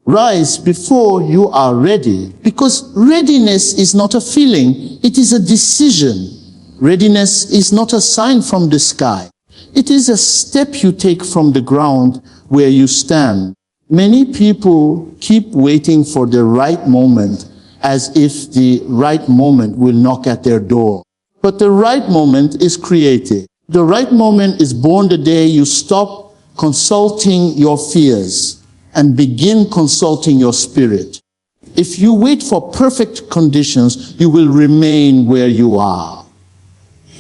Rise before you are ready, because readiness is not a feeling, it is a decision. Readiness is not a sign from the sky. It is a step you take from the ground where you stand. Many people keep waiting for the right moment as if the right moment will knock at their door. But the right moment is created. The right moment is born the day you stop consulting your fears and begin consulting your spirit. If you wait for perfect conditions, you will remain where you are.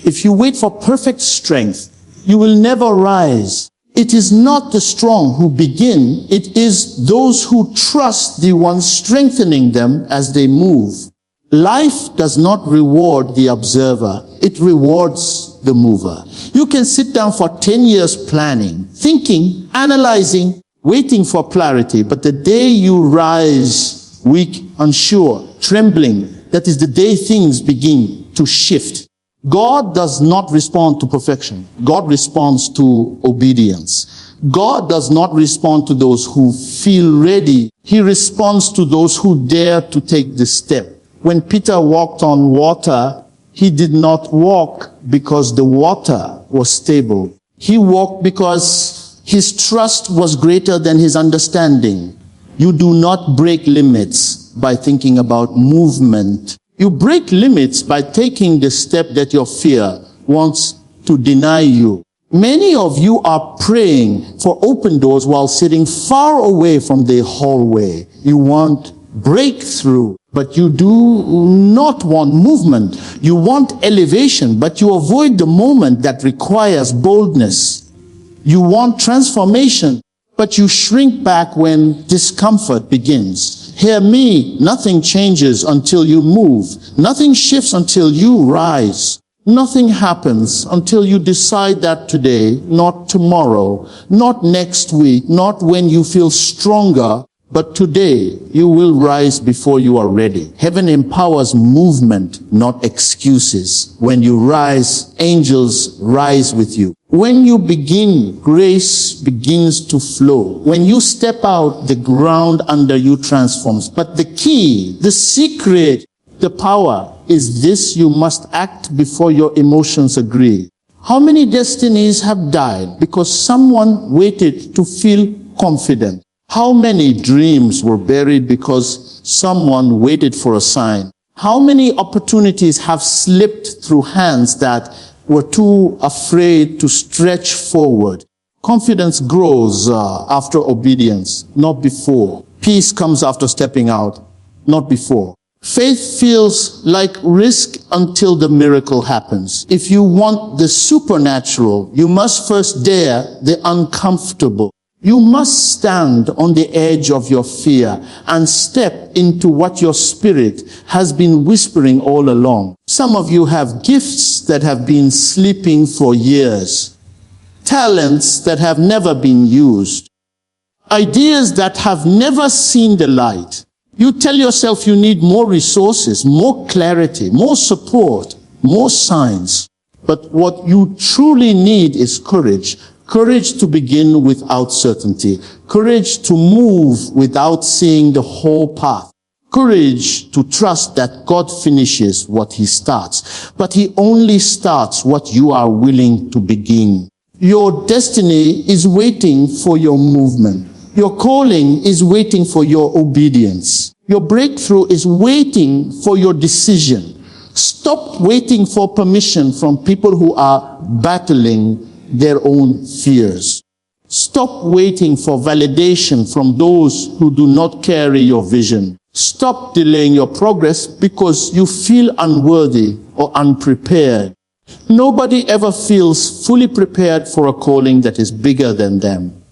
If you wait for perfect strength, you will never rise. It is not the strong who begin, it is those who trust the one strengthening them as they move. Life does not reward the observer, it rewards the mover. You can sit down for 10 years planning, thinking, analyzing, waiting for clarity, but the day you rise, weak, unsure, trembling, that is the day things begin to shift. God does not respond to perfection. God responds to obedience. God does not respond to those who feel ready. He responds to those who dare to take the step. When Peter walked on water, he did not walk because the water was stable. He walked because his trust was greater than his understanding. You do not break limits by thinking about movement. You break limits by taking the step that your fear wants to deny you. Many of you are praying for open doors while sitting far away from the hallway. You want breakthrough, but you do not want movement. You want elevation, but you avoid the moment that requires boldness. You want transformation, but you shrink back when discomfort begins. Hear me, nothing changes until you move. Nothing shifts until you rise. Nothing happens until you decide that today, not tomorrow, not next week, not when you feel stronger, but today you will rise before you are ready. Heaven empowers movement, not excuses. When you rise, angels rise with you. When you begin, grace begins to flow. When you step out, the ground under you transforms. But the key, the secret, the power is this: you must act before your emotions agree. How many destinies have died because someone waited to feel confident? How many dreams were buried because someone waited for a sign? How many opportunities have slipped through hands that were too afraid to stretch forward? Confidence grows after obedience, not before. Peace comes after stepping out, not before. Faith feels like risk until the miracle happens. If you want the supernatural, you must first dare the uncomfortable. You must stand on the edge of your fear and step into what your spirit has been whispering all along. Some of you have gifts that have been sleeping for years, talents that have never been used, ideas that have never seen the light. You tell yourself you need more resources, more clarity, more support, more signs. But what you truly need is courage. Courage to begin without certainty. Courage to move without seeing the whole path. Courage to trust that God finishes what He starts. But He only starts what you are willing to begin. Your destiny is waiting for your movement. Your calling is waiting for your obedience. Your breakthrough is waiting for your decision. Stop waiting for permission from people who are battling their own fears. Stop waiting for validation from those who do not carry your vision. Stop delaying your progress because you feel unworthy or unprepared. Nobody ever feels fully prepared for a calling that is bigger than them.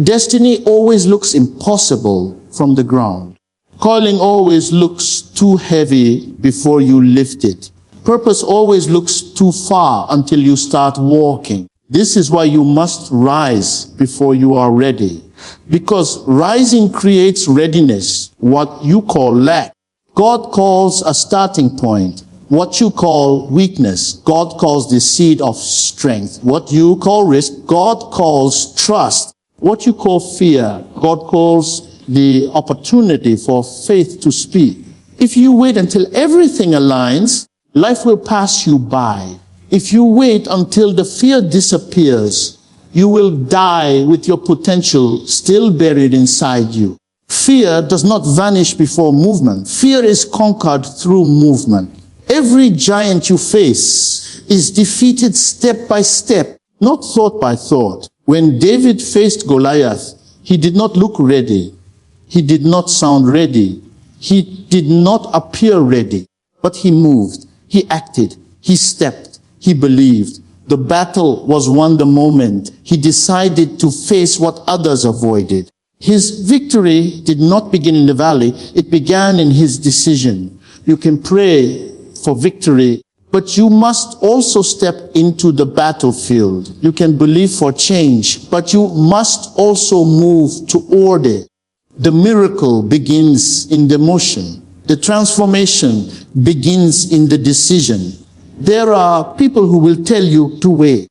Destiny always looks impossible from the ground. Calling always looks too heavy before you lift it. Purpose always looks too far until you start walking. This is why you must rise before you are ready. Because rising creates readiness, what you call lack. God calls a starting point. What you call weakness, God calls the seed of strength. What you call risk, God calls trust. What you call fear, God calls the opportunity for faith to speak. If you wait until everything aligns, life will pass you by. If you wait until the fear disappears, you will die with your potential still buried inside you. Fear does not vanish before movement. Fear is conquered through movement. Every giant you face is defeated step by step, not thought by thought. When David faced Goliath, he did not look ready. He did not sound ready. He did not appear ready. But he moved. He acted. He stepped. He believed. The battle was won the moment he decided to face what others avoided. His victory did not begin in the valley. It began in his decision. You can pray for victory, but you must also step into the battlefield. You can believe for change, but you must also move to order. The miracle begins in the motion. The transformation begins in the decision. There are people who will tell you to wait.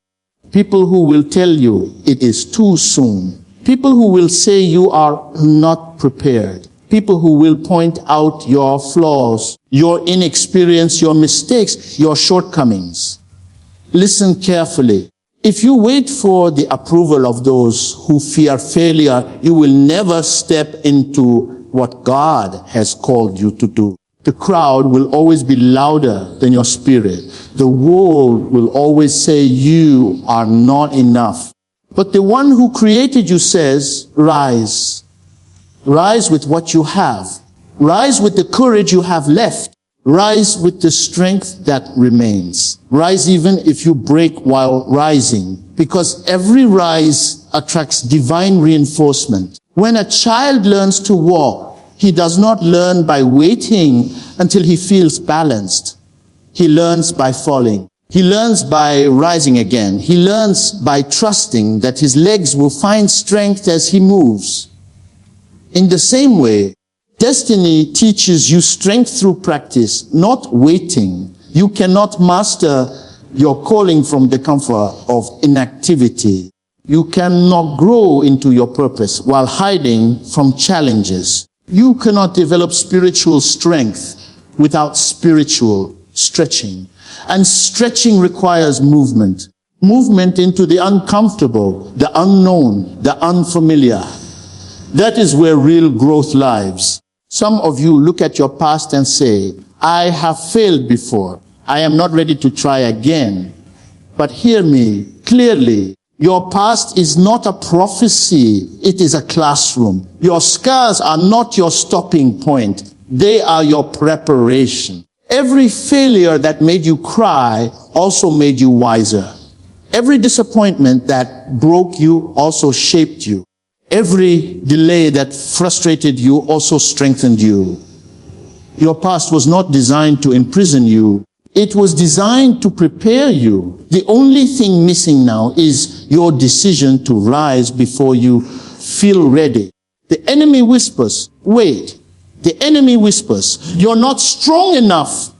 People who will tell you it is too soon. People who will say you are not prepared. People who will point out your flaws, your inexperience, your mistakes, your shortcomings. Listen carefully. If you wait for the approval of those who fear failure, you will never step into what God has called you to do. The crowd will always be louder than your spirit. The world will always say you are not enough. But the one who created you says, rise. Rise with what you have. Rise with the courage you have left. Rise with the strength that remains. Rise even if you break while rising, because every rise attracts divine reinforcement. When a child learns to walk, he does not learn by waiting until he feels balanced. He learns by falling. He learns by rising again. He learns by trusting that his legs will find strength as he moves. In the same way, destiny teaches you strength through practice, not waiting. You cannot master your calling from the comfort of inactivity. You cannot grow into your purpose while hiding from challenges. You cannot develop spiritual strength without spiritual stretching. And stretching requires movement. Movement into the uncomfortable, the unknown, the unfamiliar. That is where real growth lies. Some of you look at your past and say, I have failed before. I am not ready to try again. But hear me clearly. Your past is not a prophecy. It is a classroom. Your scars are not your stopping point. They are your preparation. Every failure that made you cry also made you wiser. Every disappointment that broke you also shaped you. Every delay that frustrated you also strengthened you. Your past was not designed to imprison you. It was designed to prepare you. The only thing missing now is your decision to rise before you feel ready. The enemy whispers, wait. The enemy whispers, you're not strong enough.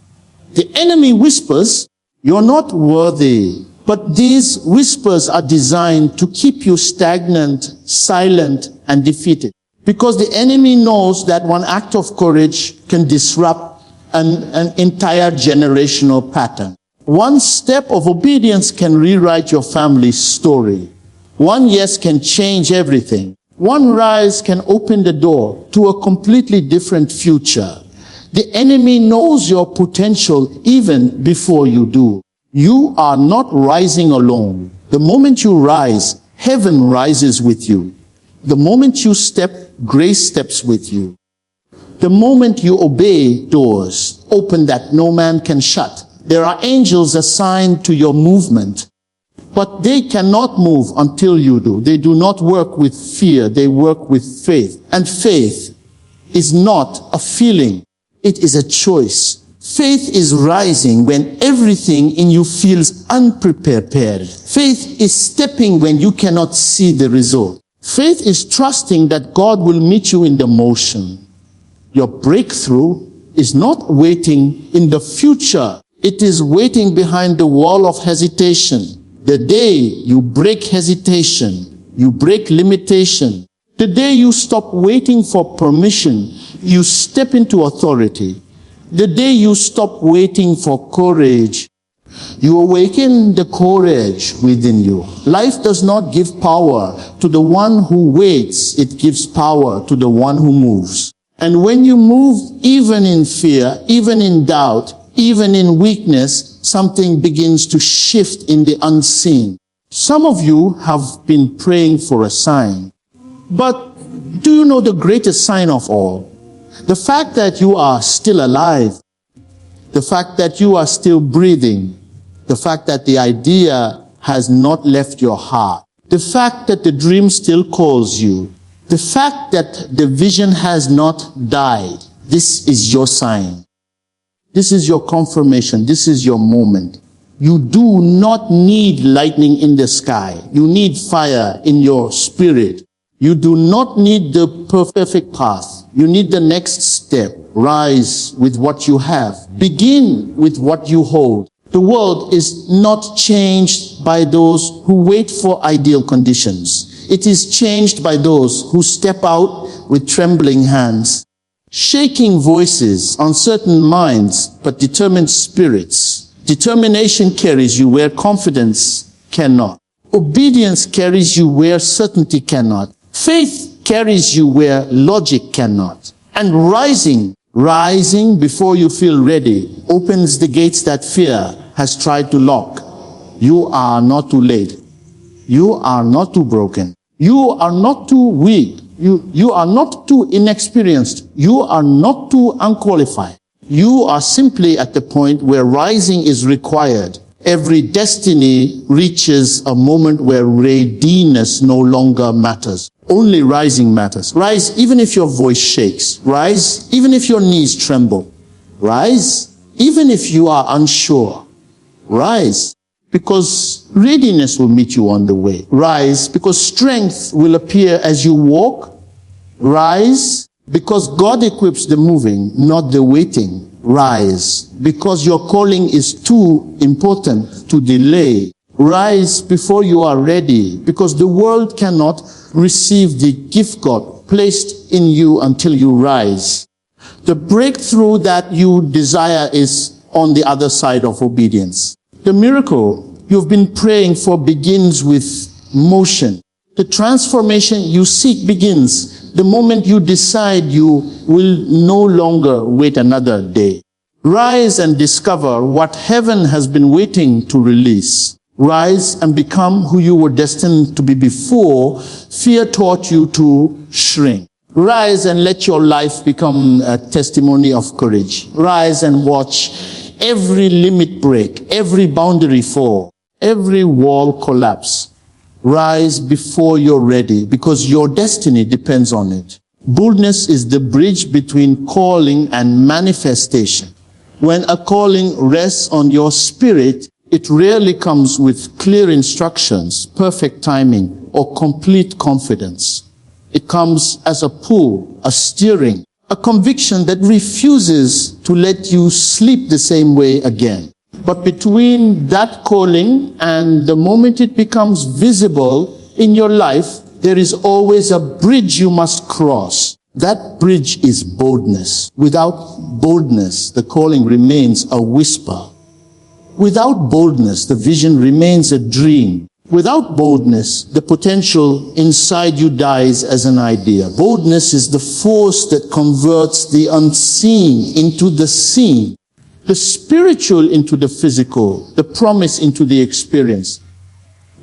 The enemy whispers, you're not worthy. But these whispers are designed to keep you stagnant, silent, and defeated. Because the enemy knows that one act of courage can disrupt an entire generational pattern. One step of obedience can rewrite your family's story. One yes can change everything. One rise can open the door to a completely different future. The enemy knows your potential even before you do. You are not rising alone. The moment you rise, heaven rises with you. The moment you step, grace steps with you. The moment you obey, doors open that no man can shut. There are angels assigned to your movement, but they cannot move until you do. They do not work with fear. They work with faith. And faith is not a feeling. It is a choice. Faith is rising when everything in you feels unprepared. Faith is stepping when you cannot see the result. Faith is trusting that God will meet you in the motion. Your breakthrough is not waiting in the future. It is waiting behind the wall of hesitation. The day you break hesitation, you break limitation. The day you stop waiting for permission, you step into authority. The day you stop waiting for courage, you awaken the courage within you. Life does not give power to the one who waits. It gives power to the one who moves. And when you move, even in fear, even in doubt, even in weakness, something begins to shift in the unseen. Some of you have been praying for a sign. But do you know the greatest sign of all? The fact that you are still alive. The fact that you are still breathing. The fact that the idea has not left your heart. The fact that the dream still calls you. The fact that the vision has not died. This is your sign. This is your confirmation. This is your moment. You do not need lightning in the sky. You need fire in your spirit. You do not need the perfect path. You need the next step. Rise with what you have. Begin with what you hold. The world is not changed by those who wait for ideal conditions. It is changed by those who step out with trembling hands, shaking voices, uncertain minds, but determined spirits. Determination carries you where confidence cannot. Obedience carries you where certainty cannot. Faith carries you where logic cannot. And rising before you feel ready, opens the gates that fear has tried to lock. You are not too late. You are not too broken. You are not too weak. You are not too inexperienced. You are not too unqualified. You are simply at the point where rising is required. Every destiny reaches a moment where readiness no longer matters. Only rising matters. Rise even if your voice shakes. Rise even if your knees tremble. Rise even if you are unsure. Rise because readiness will meet you on the way. Rise because strength will appear as you walk. Rise because God equips the moving, not the waiting. Rise because your calling is too important to delay. Rise before you are ready, because the world cannot receive the gift God placed in you until you rise. The breakthrough that you desire is on the other side of obedience. The miracle you've been praying for begins with motion. The transformation you seek begins the moment you decide you will no longer wait another day. Rise and discover what heaven has been waiting to release. Rise and become who you were destined to be before fear taught you to shrink. Rise and let your life become a testimony of courage. Rise and watch every limit break, every boundary fall, every wall collapse. Rise before you're ready, because your destiny depends on it. Boldness is the bridge between calling and manifestation. When a calling rests on your spirit, it rarely comes with clear instructions, perfect timing, or complete confidence. It comes as a pull, a steering, a conviction that refuses to let you sleep the same way again. But between that calling and the moment it becomes visible in your life, there is always a bridge you must cross. That bridge is boldness. Without boldness, the calling remains a whisper. Without boldness, the vision remains a dream. Without boldness, the potential inside you dies as an idea. Boldness is the force that converts the unseen into the seen, the spiritual into the physical, the promise into the experience.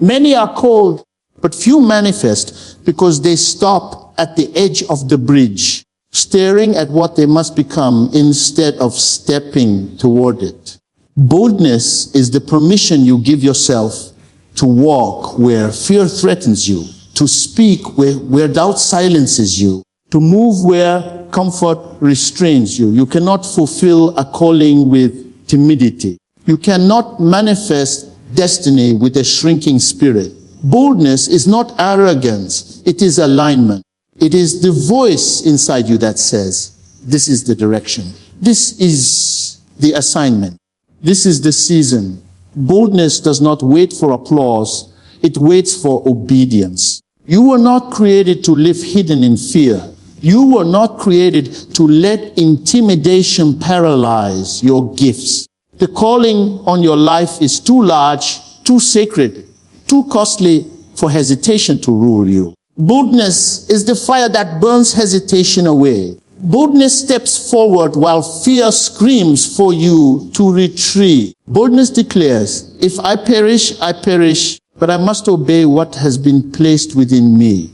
Many are called, but few manifest because they stop at the edge of the bridge, staring at what they must become instead of stepping toward it. Boldness is the permission you give yourself to walk where fear threatens you, to speak where doubt silences you, to move where comfort restrains you. You cannot fulfill a calling with timidity. You cannot manifest destiny with a shrinking spirit. Boldness is not arrogance, it is alignment. It is the voice inside you that says, this is the direction. This is the assignment. This is the season. Boldness does not wait for applause. It waits for obedience. You were not created to live hidden in fear. You were not created to let intimidation paralyze your gifts. The calling on your life is too large, too sacred, too costly for hesitation to rule you. Boldness is the fire that burns hesitation away. Boldness steps forward while fear screams for you to retreat. Boldness declares, if I perish, I perish, but I must obey what has been placed within me.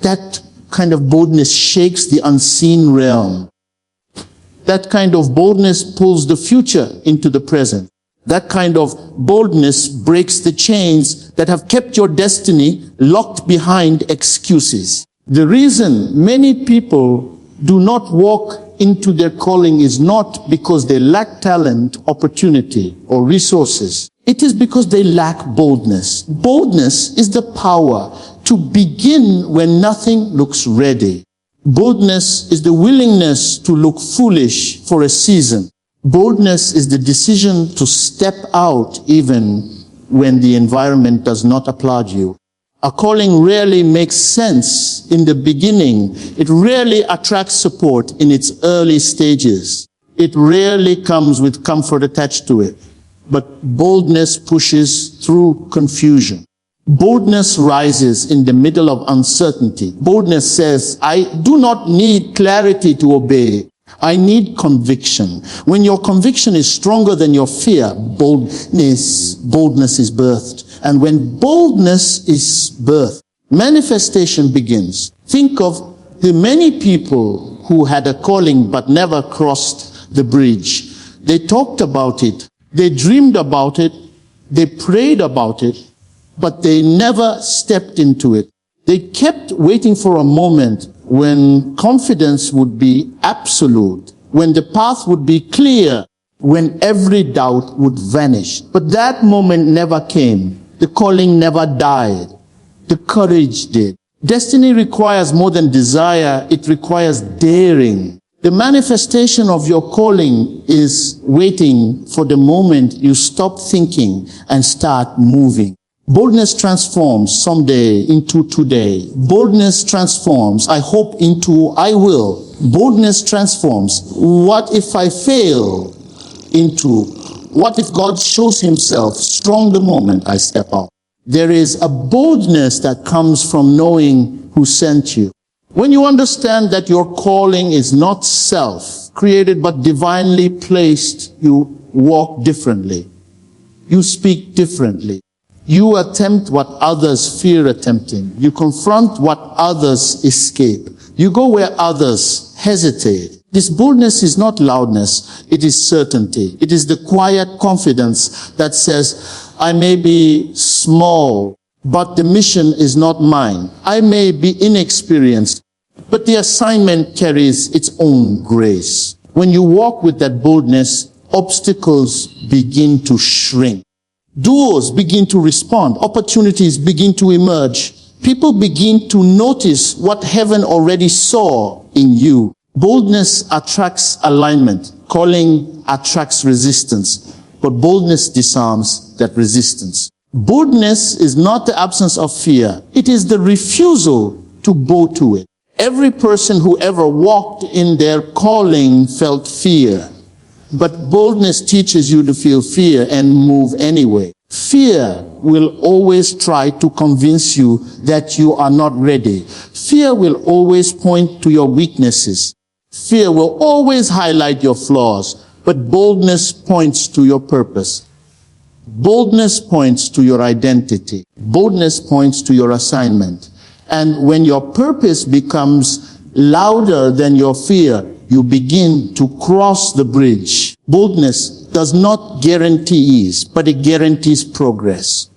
That kind of boldness shakes the unseen realm. That kind of boldness pulls the future into the present. That kind of boldness breaks the chains that have kept your destiny locked behind excuses. The reason many people do not walk into their calling is not because they lack talent, opportunity, or resources. It is because they lack boldness. Boldness is the power to begin when nothing looks ready. Boldness is the willingness to look foolish for a season. Boldness is the decision to step out even when the environment does not applaud you. A calling rarely makes sense in the beginning. It rarely attracts support in its early stages. It rarely comes with comfort attached to it. But boldness pushes through confusion. Boldness rises in the middle of uncertainty. Boldness says, I do not need clarity to obey. I need conviction. When your conviction is stronger than your fear, boldness is birthed. And when boldness is birthed, manifestation begins. Think of the many people who had a calling but never crossed the bridge. They talked about it. They dreamed about it. They prayed about it. But they never stepped into it. They kept waiting for a moment when confidence would be absolute, when the path would be clear, when every doubt would vanish. But that moment never came. The calling never died. The courage did. Destiny requires more than desire. It requires daring. The manifestation of your calling is waiting for the moment you stop thinking and start moving. Boldness transforms someday into today. Boldness transforms, I hope, into I will. Boldness transforms, what if I fail, into what if God shows himself strong the moment I step out. There is a boldness that comes from knowing who sent you. When you understand that your calling is not self-created but divinely placed, you walk differently. You speak differently. You attempt what others fear attempting. You confront what others escape. You go where others hesitate. This boldness is not loudness. It is certainty. It is the quiet confidence that says, I may be small, but the mission is not mine. I may be inexperienced, but the assignment carries its own grace. When you walk with that boldness, obstacles begin to shrink. Doors begin to respond. Opportunities begin to emerge. People begin to notice what heaven already saw in you. Boldness attracts alignment. Calling attracts resistance. But boldness disarms that resistance. Boldness is not the absence of fear. It is the refusal to bow to it. Every person who ever walked in their calling felt fear. But boldness teaches you to feel fear and move anyway. Fear will always try to convince you that you are not ready. Fear will always point to your weaknesses. Fear will always highlight your flaws. But boldness points to your purpose. Boldness points to your identity. Boldness points to your assignment. And when your purpose becomes louder than your fear, you begin to cross the bridge. Boldness does not guarantee ease, but it guarantees progress.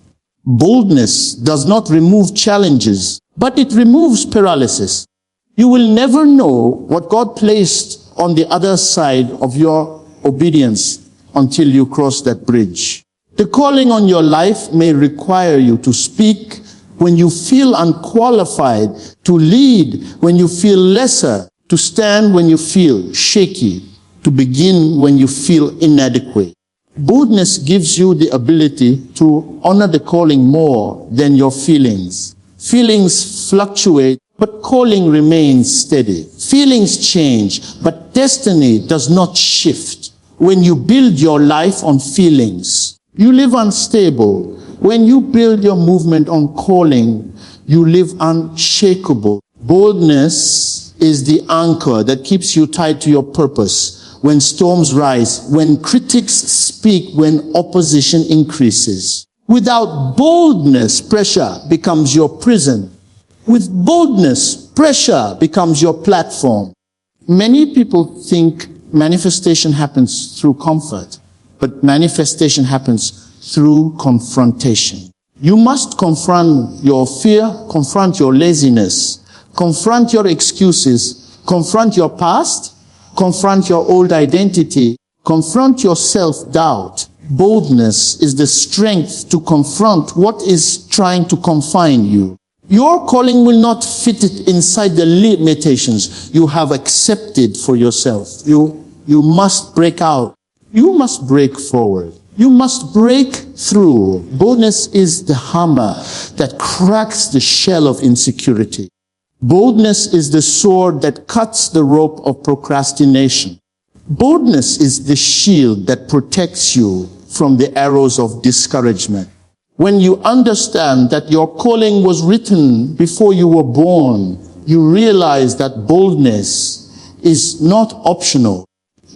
Boldness does not remove challenges, but it removes paralysis. You will never know what God placed on the other side of your obedience until you cross that bridge. The calling on your life may require you to speak when you feel unqualified, to lead when you feel lesser, to stand when you feel shaky, to begin when you feel inadequate. Boldness gives you the ability to honor the calling more than your feelings. Feelings fluctuate, but calling remains steady. Feelings change, but destiny does not shift. When you build your life on feelings, you live unstable. When you build your movement on calling, you live unshakable. Boldness is the anchor that keeps you tied to your purpose. When storms rise, when critics speak, when opposition increases. Without boldness, pressure becomes your prison. With boldness, pressure becomes your platform. Many people think manifestation happens through comfort, but manifestation happens through confrontation. You must confront your fear, confront your laziness, confront your excuses, confront your past, confront your old identity, confront your self-doubt. Boldness is the strength to confront what is trying to confine you. Your calling will not fit it inside the limitations you have accepted for yourself. You must break out. You must break forward. You must break through. Boldness is the hammer that cracks the shell of insecurity. Boldness is the sword that cuts the rope of procrastination. Boldness is the shield that protects you from the arrows of discouragement. When you understand that your calling was written before you were born, you realize that boldness is not optional.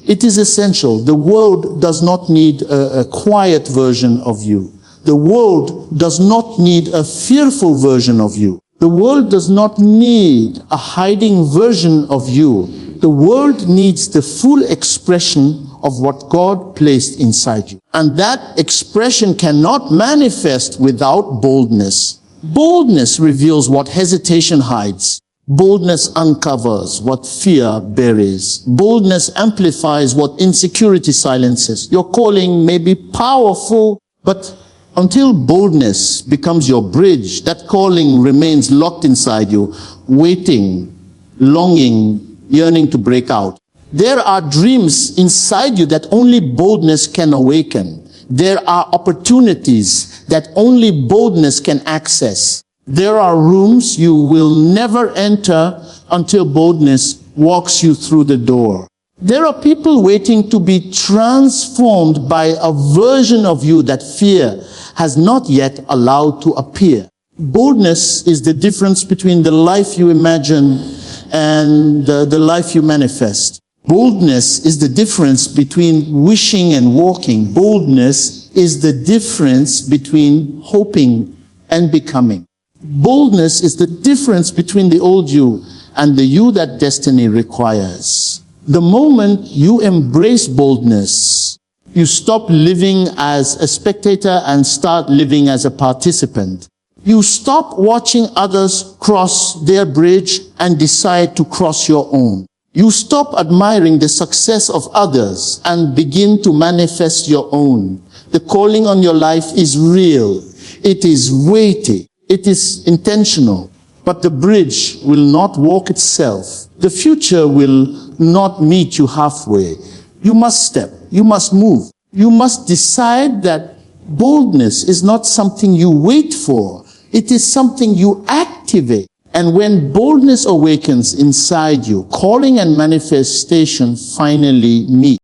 It is essential. The world does not need a quiet version of you. The world does not need a fearful version of you. The world does not need a hiding version of you. The world needs the full expression of what God placed inside you. And that expression cannot manifest without boldness. Boldness reveals what hesitation hides. Boldness uncovers what fear buries. Boldness amplifies what insecurity silences. Your calling may be powerful, but until boldness becomes your bridge, that calling remains locked inside you, waiting, longing, yearning to break out. There are dreams inside you that only boldness can awaken. There are opportunities that only boldness can access. There are rooms you will never enter until boldness walks you through the door. There are people waiting to be transformed by a version of you that fear has not yet allowed to appear. Boldness is the difference between the life you imagine and the life you manifest. Boldness is the difference between wishing and walking. Boldness is the difference between hoping and becoming. Boldness is the difference between the old you and the you that destiny requires. The moment you embrace boldness, you stop living as a spectator and start living as a participant. You stop watching others cross their bridge and decide to cross your own. You stop admiring the success of others and begin to manifest your own. The calling on your life is real. It is weighty. It is intentional. But the bridge will not walk itself. The future will not meet you halfway. You must step. You must move. You must decide that boldness is not something you wait for. It is something you activate. And when boldness awakens inside you, calling and manifestation finally meet.